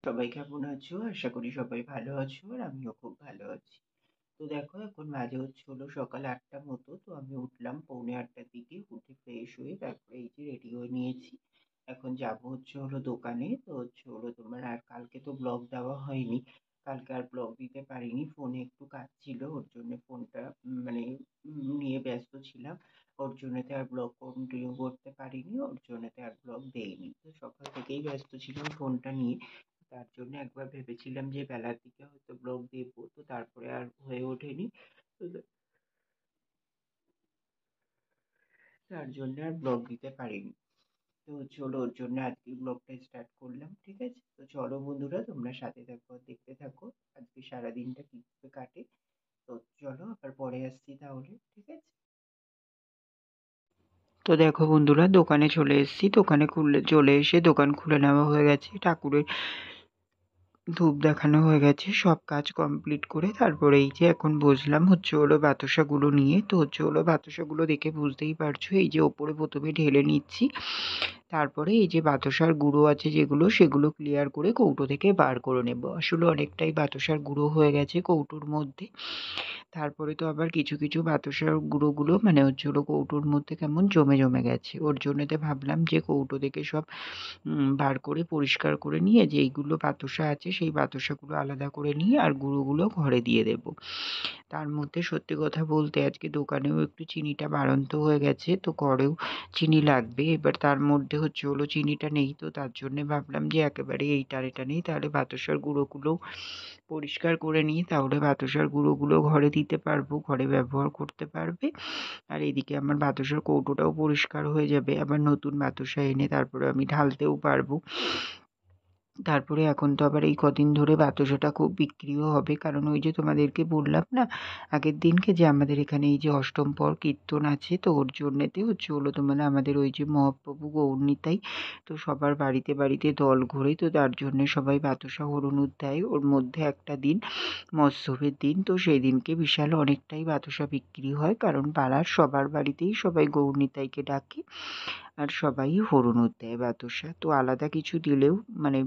সবাই কেমন আছো? আশা করি সবাই ভালো আছো আর আমিও খুব ভালো আছি। তো দেখো এখন বাজে হলো সকাল ৮টা মতো। তো আমি উঠলাম পৌনে ৮টার দিকে। উঠে ফ্রেশ হয়ে তারপরে এই যে রেডি হয়ে নিয়েছি। এখন যাবো দোকানে। তো তোমার আর কালকে তো ব্লগ দেওয়া হয়নি। কালকে আর ব্লগ দিতে পারিনি। ফোনে একটু কাজ ছিল। ওর জন্য ফোনটা নিয়ে ব্যস্ত ছিলাম। ওর জন্যতে আর ব্লগ কন্টিনিউ করতে পারিনি। ওর জন্যতে আর ব্লগ দেইনি। তো সকাল থেকেই ব্যস্ত ছিলাম ফোনটা নিয়ে। তার জন্য একবার ভেবেছিলাম যে বেলার দিকে হয়তো ব্লগ দেবো, তো তারপরে আর হয়ে ওঠেনি। তো তার জন্য আর ব্লগ দিতে পারিনি। তো চলো ওর জন্য আজকে ব্লগটা স্টার্ট করলাম, ঠিক আছে? তো চলো বন্ধুরা, তোমরা সাথে থাকো, দেখতে থাকো আজকে সারাদিনটা কিভাবে কাটে। তো চলো আবার পরে আসছি তাহলে, ঠিক আছে? তো দেখো বন্ধুরা, দোকানে চলে এসেছি। দোকানে চলে এসে দোকান খুলে নেওয়া হয়ে গেছে। ঠাকুরের ধূপ দেখানো হয়ে গেছে। সব কাজ কমপ্লিট করে তারপরে এই যে এখন বসলাম বাতাসাগুলো নিয়ে। তো বাতাসাগুলো দেখে বুঝতেই পারছো, এই যে ওপরে প্রথমে ঢেলে নিচ্ছি। তারপরে এই যে বাতাসার গুঁড়ো আছে যেগুলো, সেগুলো ক্লিয়ার করে কৌটো থেকে বার করে নেব। আসলে অনেকটাই বাতাসার গুঁড়ো হয়ে গেছে কৌটোর মধ্যে। তারপরে তো আবার কিছু কিছু বাতাসার গুঁড়োগুলো কৌটোর মধ্যে কেমন জমে জমে গেছে। ওর জন্যতে ভাবলাম যে কৌটো থেকে সব বার করে পরিষ্কার করে নিয়ে যেইগুলো বাতাসা আছে সেই বাতাসাগুলো আলাদা করে নিয়ে আর গুঁড়োগুলো ঘরে দিয়ে দেব। তার মধ্যে সত্যি কথা বলতে আজকে দোকানেও একটু চিনিটা বাড়ন্ত হয়ে গেছে, তো ঘরেও চিনি লাগবে। এবার তার মধ্যে চিনিটা নেই, তো তার জন্য ভাবলাম যে একেবারে এইটার এটা নেই, তাহলে বাতাসার গুঁড়োগুলো পরিষ্কার করে নিই, তাহলে বাতাসার গুঁড়োগুলো ঘরে দিতে পারবো, ঘরে ব্যবহার করতে পারবে। আর এদিকে আমার বাতাসার কৌটোটাও পরিষ্কার হয়ে যাবে। আবার নতুন বাতাসা এনে তারপরে আমি ঢালতেও পারবো। তারপরে এখন তো আবার এই কদিন ধরে বাতাসাটা খুব বিক্রিও হবে, কারণ ওই যে তোমাদেরকে বললাম না আগের দিনকে যে আমাদের এখানে এই যে অষ্টম পর কীর্তন আছে, তো ওর জন্যেতে তোমার আমাদের ওই যে মহাপ্রভু গৌরনিতাই, তো সবার বাড়িতে বাড়িতে দল ঘোরে, তো তার জন্য সবাই বাতাসা হরনুর দেয়। ওর মধ্যে একটা দিন মৎসবের দিন, তো সেই দিনকে বিশাল অনেকটাই বাতাসা বিক্রি হয়, কারণ পাড়ার সবার বাড়িতেই সবাই গৌরনিতাইকে ডাকে আর সবাই হরনুর দেয় বাতাসা। তো আলাদা কিছু দিলেও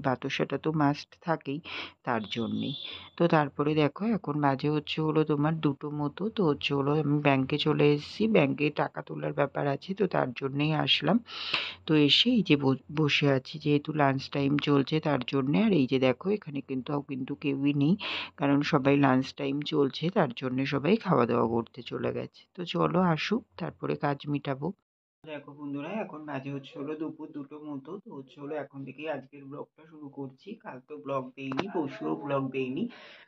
বাতাসাটা তো মাস্ট থাকেই, তার জন্যেই। তো তারপরে দেখো এখন বাজে তোমার 2টো মতো। তো আমি ব্যাংকে চলে এসেছি। ব্যাংকে টাকা তোলার ব্যাপার আছে, তো তার জন্যেই আসলাম। তো এসে এই যে বসে আছি, যেহেতু লাঞ্চ টাইম চলছে তার জন্যে। আর এই যে দেখো এখানে কিন্তু কেউই নেই, কারণ সবাই লাঞ্চ টাইম চলছে, তার জন্যে সবাই খাওয়া দাওয়া করতে চলে গেছে। তো চলো আসুক, তারপরে কাজ মিটাবো। দেখো বন্ধুরা, এখন বাজে দুপুর 2টো মতো। তো এখন থেকেই আজকের ব্লগটা শুরু করছি। কাল তো ব্লগ দেইনি, পরশুও ব্লগ দেইনি।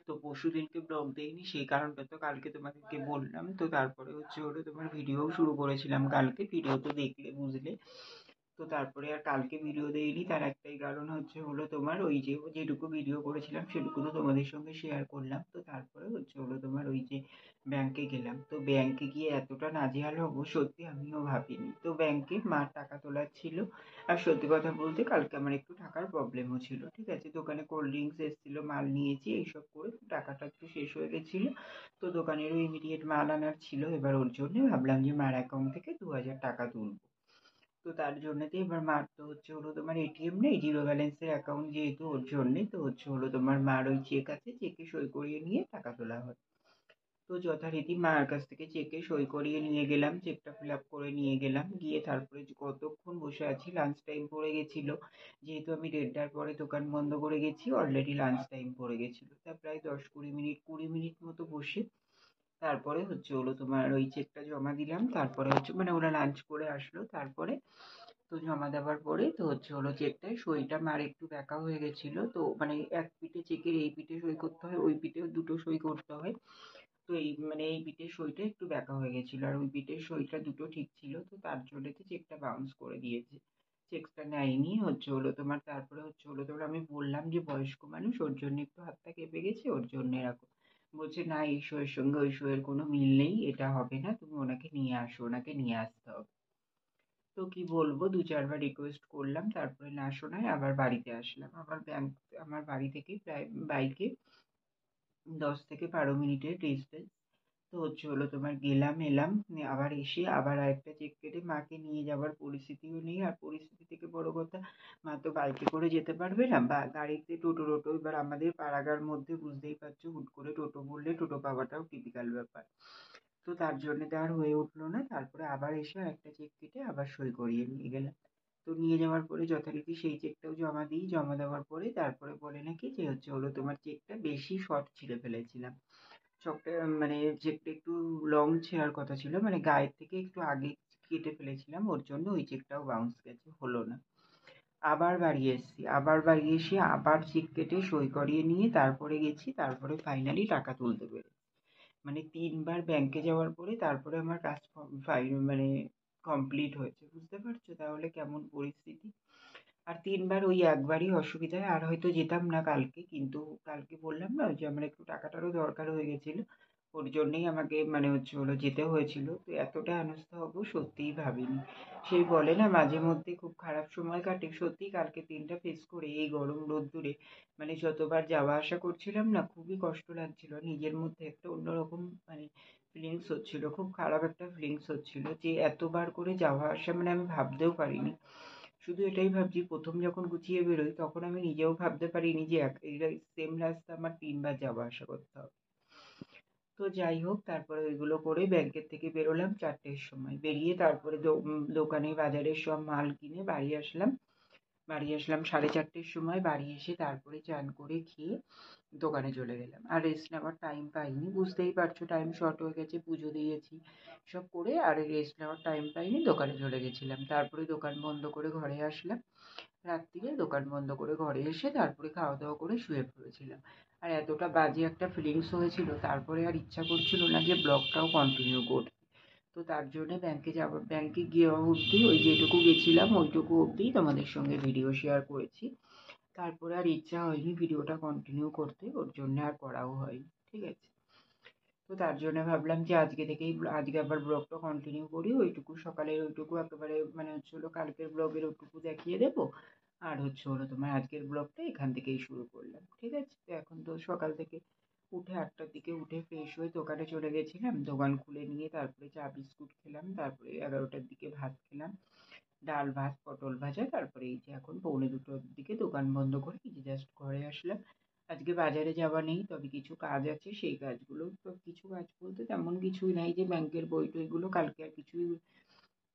তো পরশু দিনকে ব্লগ দেইনি সেই কারণটা তো কালকে তোমাদেরকে বললাম। তো তারপরে তোমার ভিডিও শুরু করেছিলাম কালকে, ভিডিও তো দেখলে বুঝলে। তো তারপরে আর কালকে ভিডিও দেইনি, তার একটাই কারণ তোমার ওই যে যেটুকু ভিডিও করেছিলাম সেটুকু তো তোমাদের সঙ্গে শেয়ার করলাম। তো তারপরে তোমার ওই যে ব্যাংকে গেলাম। তো ব্যাংকে গিয়ে এতটা নাজেহাল হবো সত্যি আমিও ভাবিনি। তো ব্যাংকে মার টাকা তোলার ছিল। আর সত্যি কথা বলতে কালকে আমার একটু টাকার প্রবলেমও ছিল, ঠিক আছে? দোকানে কোল্ড ড্রিঙ্কস এসেছিল, মাল নিয়েছি, এইসব করে টাকাটা একটু শেষ হয়ে গেছিল। তো দোকানেরও ইমিডিয়েট মাল আনার ছিল। এবার ওর জন্য ভাবলাম যে মার অ্যাকাউন্ট থেকে 2000 টাকা তুলবো। তো তার জন্যতে এবার মার তো তোমার এটিএম নেই, জিরো ব্যালেন্সের অ্যাকাউন্ট যেহেতু, ওর জন্যে তো তোমার মার ওই চেক আছে, চেকে সই করিয়ে নিয়ে টাকা তোলা হয়। তো যথারীতি মার কাছ থেকে চেকে সই করিয়ে নিয়ে গেলাম, চেকটা ফিল আপ করে নিয়ে গেলাম। গিয়ে তারপরে যে কতক্ষণ বসে আছি, লাঞ্চ টাইম পড়ে গেছিল। যেহেতু আমি 1:30টার পরে দোকান বন্ধ করে গেছি, অলরেডি লাঞ্চ টাইম পড়ে গেছিল। তা প্রায় 10-20 মিনিট মতো বসে তারপরে তোমার ওই চেকটা জমা দিলাম। তারপরে ওরা লাঞ্চ করে আসলো। তারপরে তো জমা দেওয়ার পরে তো চেকটায় সইটা মার একটু ব্যাকা হয়ে গেছিল। তো এক পিঠে চেকের এই পিঠে সই করতে হয়, ওই পিঠেও দুটো সই করতে হয়। তো এই পিঠের সইটা একটু ব্যাকা হয়ে গেছিল, আর ওই পিঠের সইটা দুটো ঠিক ছিল। তো তার জন্য চেকটা বাউন্স করে দিয়েছে, চেকটা নেয়নি। তোমার তারপরে তোমার আমি বললাম যে বয়স্ক মানুষ, ওর জন্য একটু হাতটা কেঁপে গেছে, ওর জন্য এরকম। বলছে না, এই সইয়ের সঙ্গে ওই সইয়ের কোনো মিল নেই, এটা হবে না, তুমি ওনাকে নিয়ে আসো, ওনাকে নিয়ে আসতে হবে। তো কি বলবো, 2-4 বার রিকোয়েস্ট করলাম, তারপরে না শোনায় আবার বাড়িতে আসলাম। আমার বাড়ি থেকে প্রায় বাইকে 10 থেকে 12 মিনিটের ডিস্টেন্স। তো হচ্ছে হলো তোমার গেলাম এলাম আবার এসে আবার আরেকটা চেক কেটে মাকে নিয়ে যাওয়ার পরিস্থিতিও নেই, আর পরিস্থিতি থেকে বড় কথা মা তো বাইকে করে যেতে পারবে না বা গাড়িতে টোটো এবার আমাদের পাড়াগার মধ্যে বুঝতেই পারছো হুট করে টোটো বললে টোটো পাওয়াটাও টিপিক্যাল ব্যাপার। তো তার জন্য তো আর হয়ে উঠলো না, তারপরে আবার এসে আরেকটা চেক কেটে আবার সই করিয়ে নিয়ে গেলাম। তো নিয়ে যাওয়ার পরে যথারীতি সেই চেকটাও জমা দিই, জমা দেওয়ার পরে তারপরে বলে নাকি যে হচ্ছে হলো তোমার চেকটা বেশি শর্ট ছিঁড়ে ফেলেছিলাম। চকটা মানে চেকটা একটু লং ছেঁড়ার কথা ছিল, মানে গায়ের থেকে একটু আগে কেটে ফেলেছিলাম, ওর জন্য ওই চেকটাও বাউন্স গেছে, হলো না। আবার বাড়ি এসেছি, আবার বাড়ি এসে আবার চেক কেটে সই করিয়ে নিয়ে তারপরে গেছি, তারপরে ফাইনালি টাকা তুলতে পেরেছি। মানে ৩ বার ব্যাংকে যাওয়ার পরে তারপরে আমার কাজ মানে কমপ্লিট হয়েছে, বুঝতে পারছো তাহলে কেমন পরিস্থিতি। আর ৩ বার ওই একবারই অসুবিধায় আর হয়তো যেতাম না কালকে, কিন্তু কালকে বললাম না যে আমার একটু টাকাটারও দরকার হয়ে গেছিল, ওর জন্যই আমাকে মানে হচ্ছে হলো যেতে হয়েছিল। তো এতটা হেনস্থা হবো সত্যিই ভাবিনি। সেই বলে না মাঝে মধ্যে খুব খারাপ সময় কাটে, সত্যি কালকে দিনটা ফেস করে এই গরম রোদ্দুরে মানে যতবার যাওয়া আসা করছিলাম না খুবই কষ্ট লাগছিল, নিজের মধ্যে একটা অন্যরকম মানে ফিলিংস হচ্ছিল, খুব খারাপ একটা ফিলিংস হচ্ছিল যে এতবার করে যাওয়া আসা মানে আমি ভাবতেও পারিনি। শুধু এটাই ভাবছি প্রথম যখন গুছিয়ে বেরোই তখন আমি নিজেও ভাবতে পারিনি যে এই সেম রাস্তা আমার ৩ বার যাওয়া আসা করতে হবে। তো যাই হোক তারপরে ওইগুলো করে ব্যাংকের থেকে বেরোলাম ৪টের সময়, বেরিয়ে তারপরে দোকানে বাজারের সব মাল কিনে বাড়ি আসলাম 4:30-র সময়। বাড়ি এসে তারপরে চান করে খেয়ে দোকানে চলে গেলাম, আর রেস্ট নেওয়ার টাইম পাইনি, বুঝতেই পারছো টাইম শর্ট হয়ে গেছে, পুজো দিয়েছি সব করে, আর রেস্ট নেওয়ার টাইম পাইনি, দোকানে চলে গেছিলাম। তারপরে দোকান বন্ধ করে ঘরে আসলাম, রাত্তিরে দোকান বন্ধ করে ঘরে এসে তারপরে খাওয়া দাওয়া করে শুয়ে পড়েছিলাম। আর এতটা বাজে একটা ফিলিংস হয়েছিল তারপরে আর ইচ্ছা করছিল না যে ব্লগটাও কন্টিনিউ করতে। তো তার জন্য ব্যাংকে গিয়ে অবধি ওই যেটুকু গেছিলাম ওইটুকু অবধি তোমাদের সঙ্গে ভিডিও শেয়ার করেছি, তারপরে আর ইচ্ছা হয়নি ভিডিওটা কন্টিনিউ করতে, ওর জন্য আর করাও হয়নি, ঠিক আছে। তো তার জন্য ভাবলাম যে আজকে আবার ব্লগটা কন্টিনিউ করি, ওইটুকু সকালের ওইটুকু একেবারে মানে হচ্ছে হলো কালকের ব্লগের ওইটুকু দেখিয়ে দেবো, আর হচ্ছে হলো তোমার আজকের ব্লগটা এখান থেকেই শুরু করলাম, ঠিক আছে। তো এখন তো সকাল থেকে উঠে 8টার দিকে উঠে ফ্রেশ হয়ে দোকানে চলে গেছিলাম, দোকান খুলে নিয়ে তারপরে চা বিস্কুট খেলাম, তারপরে 11টার দিকে ভাত খেলাম, ডাল ভাত পটল ভাজা, তারপরে এই যে এখন 1:45-2টোর দিকে দোকান বন্ধ করে এই যে জাস্ট ঘরে আসলাম। আজকে বাজারে যাওয়া নেই, তবে কিছু কাজ আছে, সেই কাজগুলো তো কিছু কাজ বলতে তেমন কিছুই নাই, যে ব্যাংকের বই টইগুলো কালকে আর কিছুই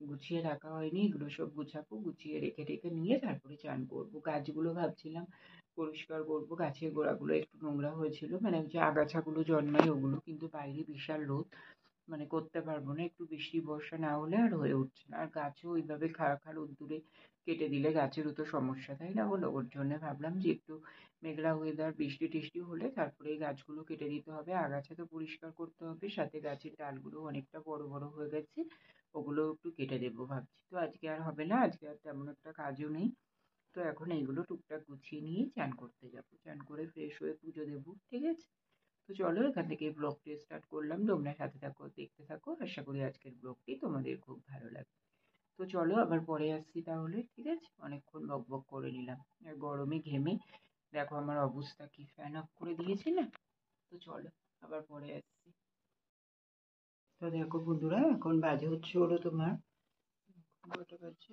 গুছিয়ে রাখা হয়নি, এগুলো সব গুছাবো, গুছিয়ে রেখে টেখে নিয়ে তারপরে চান করবো। গাছগুলো ভাবছিলাম পরিষ্কার করবো, গাছের গোড়াগুলো একটু নোংরা হয়েছিল, মানে ওই যে আগাছাগুলো জন্মায় ওগুলো, কিন্তু বাইরে বিশাল রোদ, মানে করতে পারবো না, একটু বৃষ্টি বর্ষা না হলে আর হয়ে উঠছে না, আর গাছও ওইভাবে খাড়া রোদ্দুরে কেটে দিলে গাছেরও তো সমস্যা, তাই না বলো। ওর জন্য ভাবলাম যে একটু মেঘলা ওয়েদার বৃষ্টি টিষ্টি হলে তারপরে এই গাছগুলো কেটে দিতে হবে, আগাছা তো পরিষ্কার করতে হবে, সাথে গাছের ডালগুলো অনেকটা বড় বড় হয়ে গেছে, ওগুলো একটু কেটে দেবো ভাবছি। তো আজকে আর হবে না, আজকে আর তেমন একটা কাজও নেই, তো এখন এইগুলো টুকটাক গুছিয়ে নিয়ে চান করতে যাবো, চান করে ফ্রেশ হয়ে পুজো দেবো, ঠিক আছে। তো চলো এখান থেকে ব্লগটি স্টার্ট করলাম, তোমরা সাথে থাকো, দেখতে থাকো, আশা করি আজকের ব্লগটি তোমাদের খুব ভালো লাগবে। তো চলো আবার পরে আসছি তাহলে, ঠিক আছে, অনেকক্ষণ বক বক করে নিলাম, আর গরমে ঘেমে দেখো আমার অবস্থা কি, ফ্যান অফ করে দিয়েছি না। তো চলো আবার পরে আসছি। তো দেখো বন্ধুরা এখন বাজে হচ্ছে হলো তোমার কটা বাজে,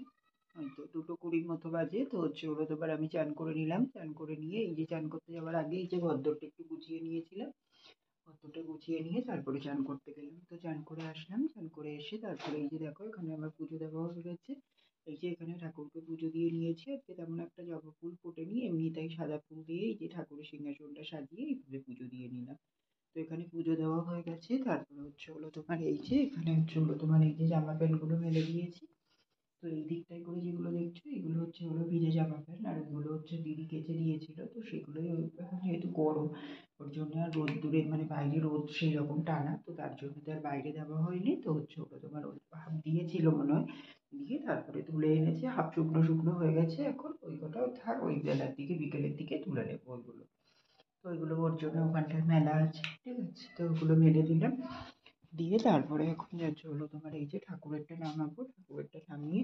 ওই তো 2:20 মতো বাজে, তো হচ্ছে হলো তোমার আমি চান করে নিলাম, চান করে নিয়ে এই যে চান করতে যাওয়ার আগে এই যে ঘরদোরটা একটু গুছিয়ে নিয়েছিলাম, ঘরদোরটা গুছিয়ে নিয়ে তারপরে চান করতে গেলাম। তো চান করে আসলাম, চান করে এসে তারপরে এই যে দেখো এখানে আমার পুজো দেওয়া হয়ে গেছে, এই যে এখানে ঠাকুরকে পুজো দিয়ে নিয়েছি, আজকে তেমন একটা জবা ফুল ফোটেনি, এমনি তাই সাদা ফুল দিয়ে এই যে ঠাকুরের সিংহাসনটা সাজিয়ে এইভাবে পুজো দিয়ে নিলাম। তো এখানে পুজো দেওয়া হয়ে গেছে, তারপরে হচ্ছে হলো তোমার এই যে এখানে হচ্ছে হলো তোমার এই যে জামা প্যান্টগুলো মেলে দিয়েছি। তো এই দিকটায় করে যেগুলো দেখছো এগুলো হচ্ছে হলো ভিজে জামা প্যান্ট, আর ওগুলো হচ্ছে দিদি কেচে দিয়েছিল, তো সেগুলোই এখন যেহেতু গরম ওর জন্য আর রোদ্দুরে মানে বাইরে রোদ সেই রকম টানা, তো তার জন্য তো আর বাইরে দেওয়া হয়নি, তো হচ্ছে ওটা তোমার ওই হাফ দিয়েছিল মনে হয়, দিয়ে তারপরে তুলে এনেছে, হাফ শুকনো শুকনো হয়ে গেছে, এখন ওই কটাও থাক, ওই বেলার দিকে বিকেলের দিকে তুলে নেবো ওইগুলো। তো ওইগুলো ওর জন্য ওখানটায় মেলা আছে, ঠিক আছে, তো ওগুলো মেলে দিলাম, দিয়ে তারপরে এখন যাচ্ছে হলো তোমার এই যে ঠাকুরেরটা নামাবো, ঠাকুরেরটা নামিয়ে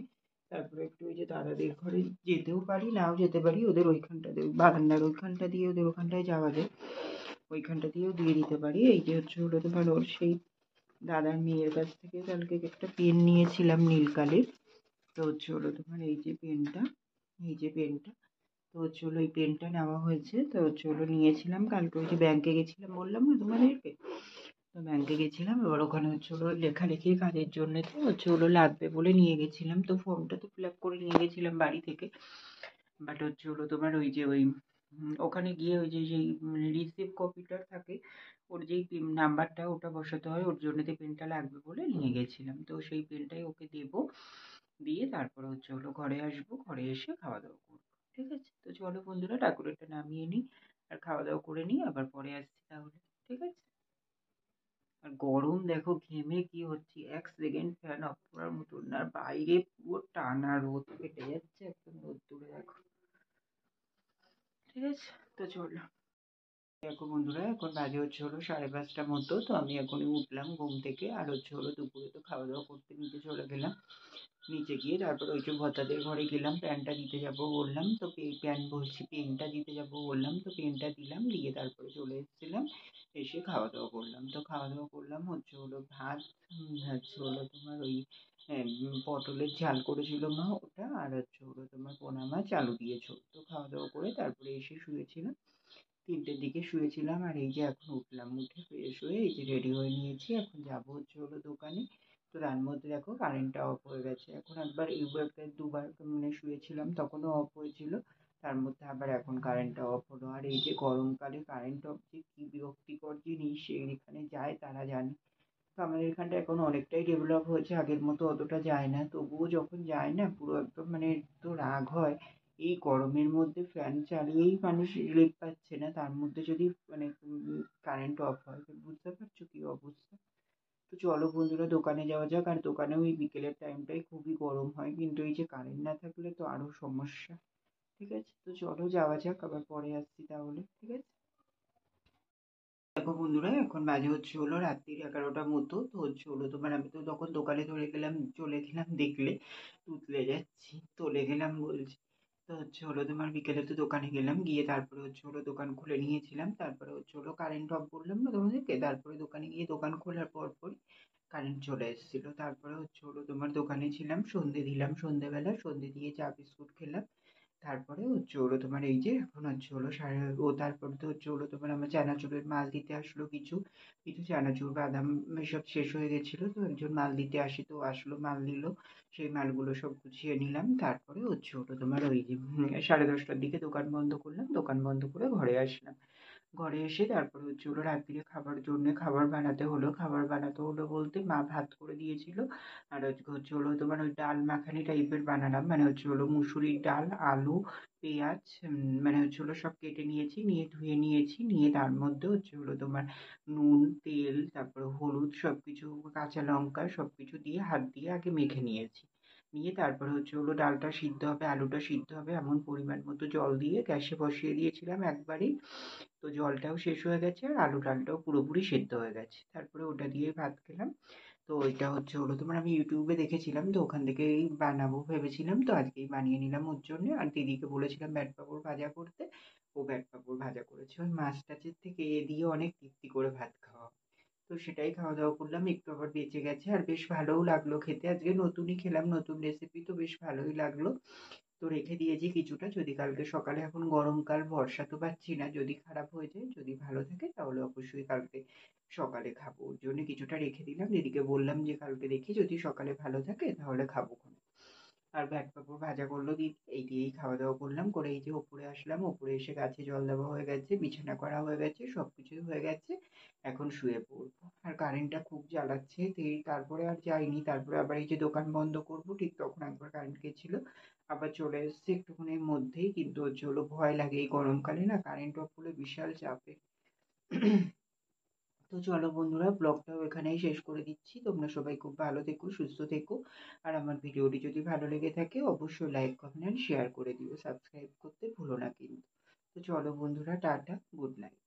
তারপরে একটু ওই যে দাদাদের ঘরে যেতেও পারি নাও যেতে পারি, ওদের ওইখানটা দিয়ে বারান্দার ওইখানটা দিয়ে ওদের ওখানটায় যাওয়া যায়, ওইখানটা দিয়েও দিয়ে দিতে পারি, এই যে হচ্ছে হলো তোমার ওর সেই দাদার মেয়ের কাছ থেকে কালকে একটা পেন নিয়েছিলাম নীল কালির। তো হলো তোমার এই যে পেনটা, এই যে পেনটা, তো হলো এই পেনটা নেওয়া হয়েছে। তো হলো নিয়েছিলাম কালকে, ওই যে ব্যাংকে গেছিলাম বললাম না তোমাদেরকে, তো ব্যাংকে গেছিলাম। এবার ওখানে হলো লেখালেখির কাজের জন্য তো হলো লাগবে বলে নিয়ে গেছিলাম। তো ফর্মটা তো ফিল আপ করে নিয়ে গেছিলাম বাড়ি থেকে। বাট হলো তোমার ওই যে ওই ওখানে গিয়ে ওই যে যেই রিসিভ কপিটা থাকে, ওর যেই নাম্বারটা ওটা বসাতে হয়, ওর জন্য পেনটা লাগবে বলে নিয়ে গেছিলাম। তো সেই পেনটাই ওকে দেবো, দিয়ে তারপরে হলো ঘরে আসবো, ঘরে এসে খাওয়া দাওয়া করবো। ঠিক আছে, তো চলো বন্ধুরা ঠাকুরেরটা নামিয়ে নিই আর খাওয়া দাওয়া করে নিই, আবার পরে আসছি তাহলে। ঠিক আছে। আর গরম দেখো, ঘেমে কি হচ্ছে, 1 সেকেন্ড ফ্যান অফ করার মতন না, আর বাইরে পুরো টানা রোদ ফেটে যাচ্ছে একদম, রোদ দূরে দেখো। ঠিক আছে, তো চলো। দেখো বন্ধুরা, এখন বাজে হলো 5:30 মতো। তো আমি এখনই উঠলাম ঘুম থেকে, আর হলো দুপুরে তো খাওয়া দাওয়া করতে নিচে চলে গেলাম। নিচে গিয়ে তারপর ওই যে ভদ্দাদের ঘরে গেলাম, প্যান্টটা দিতে যাব বললাম, তো প্যান্ট বলছি পেনটা দিতে যাব বললাম, তো পেনটা দিলাম, দিয়ে তারপরে চলে এসেছিলাম। এসে খাওয়া দাওয়া করলাম। তো খাওয়া দাওয়া করলাম হলো ভাত, হলো তোমার ওই পটলের ঝাল করেছিল মা ওটা, আর হলো তোমার পোনা মাছ আলু দিয়ে ঝোল। তো খাওয়া দাওয়া করে তারপরে এসে শুয়েছিলাম, 3টের দিকে শুয়েছিলাম। আর এই যে এখন উঠলাম, উঠে ফ্রেশ হয়ে এই যে রেডি হয়ে নিয়েছি, এখন যাবো হলো দোকানে। তো তার মধ্যে দেখো কারেন্টটা অফ হয়ে গেছে। এখন একবার দুবার মানে শুয়েছিলাম তখনও অফ হয়েছিল, তার মধ্যে আবার এখন কারেন্টটা অফ হলো। আর এই যে গরমকালে কারেন্ট অফ যে কী বিরক্তিকর জিনিস, যেখানে যায় তারা জানে। তো আমাদের এখানটা এখন অনেকটাই ডেভেলপ হয়েছে, আগের মতো অতটা যায় না, তবুও যখন যায় না পুরো একদম মানে তো রাগ হয়। এই গরমের মধ্যে ফ্যান চালিয়েই মানুষ রিলিফ পাচ্ছে না, তার মধ্যে যদি মানে কারেন্ট অফ হয়, তো বুঝতে পারছো কী অবস্থা। তো চলো বন্ধুরা দোকানে যাওয়া যাক। আর দোকানেও এই বিকেলের টাইমটাই খুবই গরম হয়, কিন্তু এই যে কারেন্ট না থাকলে তো আরও সমস্যা। ঠিক আছে, তো চলো যাওয়া যাক, আবার পরে আসছি তাহলে। ঠিক আছে। দেখো বন্ধুরা, এখন বাজে হলো রাত্রির 11টা মতো। তো হলো তোমার আমি তো তখন দোকানে চলে গেলাম দেখলে, তুতলে যাচ্ছি, চলে গেলাম বলছি। তো হলো তোমার বিকেলে তো দোকানে গেলাম, গিয়ে তারপরে হলো দোকান খুলে নিয়েছিলাম। তারপরে হলো কারেন্ট অফ বললাম না তোমাদেরকে, তারপরে দোকানে গিয়ে দোকান খোলার পর কারেন্ট চলে এসেছিল। তারপরে হলো তোমার দোকানে ছিলাম, সন্ধে দিলাম, সন্ধেবেলা সন্ধে দিয়ে চা বিস্কুট খেলাম। তারপরে হলো তোমার এই যে এখন হলো তারপরে তো হলো তোমার আমার চানাচুরের মাল দিতে আসলো কিছু কিছু চানাচুর বাদাম এসব শেষ হয়ে গেছিলো, তো একজন মাল দিতে আসি, তো আসলো মাল দিল, সেই মালগুলো সব গুছিয়ে নিলাম। তারপরে হলো তোমার ওই যে 10:30টার দিকে দোকান বন্ধ করলাম, দোকান বন্ধ করে ঘরে আসলাম। ঘরে এসে তারপরে হলো রাত্রিরে খাবার জন্য খাবার বানাতে হলো। খাবার বানাতে হলো বলতে মা ভাত করে দিয়েছিল, আর হলো তোমার ওই ডাল মাখানি টাইপের বানালাম, মানে হলো মুসুরির ডাল, আলু, পেঁয়াজ, মানে হলো সব কেটে নিয়েছি, নিয়ে ধুয়ে নিয়েছি, নিয়ে তার মধ্যে হলো তোমার নুন, তেল, তারপরে হলুদ, সব কিছু, কাঁচা লঙ্কা সব কিছু দিয়ে হাত দিয়ে আগে মেখে নিয়েছি। নিয়ে তারপরে হলো ডালটা সিদ্ধ হবে, আলুটা সিদ্ধ হবে, এমন পরিমাণ মতো জল দিয়ে গ্যাসে বসিয়ে দিয়েছিলাম একবারেই। তো জলটাও শেষ হয়ে গেছে, আর আলু ডালটাও পুরোপুরি সেদ্ধ হয়ে গেছে। তারপরে ওটা দিয়ে ভাত খেলাম। তো ওইটা হলো তোমার আমি ইউটিউবে দেখেছিলাম, তো ওখান থেকেই বানাবো ভেবেছিলাম, তো আজকেই বানিয়ে নিলাম ওর জন্য। আর দিদিকে বলেছিলাম ব্যাট পাঁপড় ভাজা করতে, ও ব্যাট পাঁপড় ভাজা করেছে। ওই মাছ টাছের থেকে এ দিয়ে অনেক তৃপ্তি করে ভাত খাওয়া। তো সেটাই খাওয়া দাওয়া করলাম, একটু আবার বেঁচে গেছে, আর বেশ ভালোও লাগলো খেতে। আজকে নতুনই খেলাম, নতুন রেসিপি, তো বেশ ভালোই লাগলো। তো রেখে দিয়েছি কিছুটা, যদি কালকে সকালে, এখন গরমকাল ভরসা তো পাচ্ছি না, যদি খারাপ হয়ে যায়, যদি ভালো থাকে তাহলে অবশ্যই কালকে সকালে খাবো। ওর জন্য কিছুটা রেখে দিলাম, দিদিকে বললাম যে কালকে দেখি যদি সকালে ভালো থাকে তাহলে খাবো। আর ব্যাট পাঁপড় ভাজা করলো দিদি, এই দিয়েই খাওয়া দাওয়া করলাম। করে এই যে ওপরে আসলাম, ওপরে এসে গাছে জল দেওয়া হয়ে গেছে, বিছানা করা হয়ে গেছে, সব কিছুই হয়ে গেছে, এখন শুয়ে পড়বো। আর কারেন্টটা খুব জ্বালাচ্ছে, তারপরে আর যাইনি। তারপরে আবার এই যে দোকান বন্ধ করবো ঠিক তখন একবার কারেন্ট গেছিলো, আবার চলে এসছে একটুখানির মধ্যেই। কিন্তু হলো ভয় লাগে এই গরমকালে না, কারেন্ট অফ হলে বিশাল চাপে। তো চলো বন্ধুরা, ব্লগটাও এখানেই শেষ করে দিচ্ছি। তোমরা সবাই খুব ভালো থেকো, সুস্থ থেকো। আর আমার ভিডিওটি যদি ভালো লেগে থাকে অবশ্যই লাইক, কমেন্ট, শেয়ার করে দিও, সাবস্ক্রাইব করতে ভুলো না কিন্তু। তো চলো বন্ধুরা, টাটা, গুড নাইট।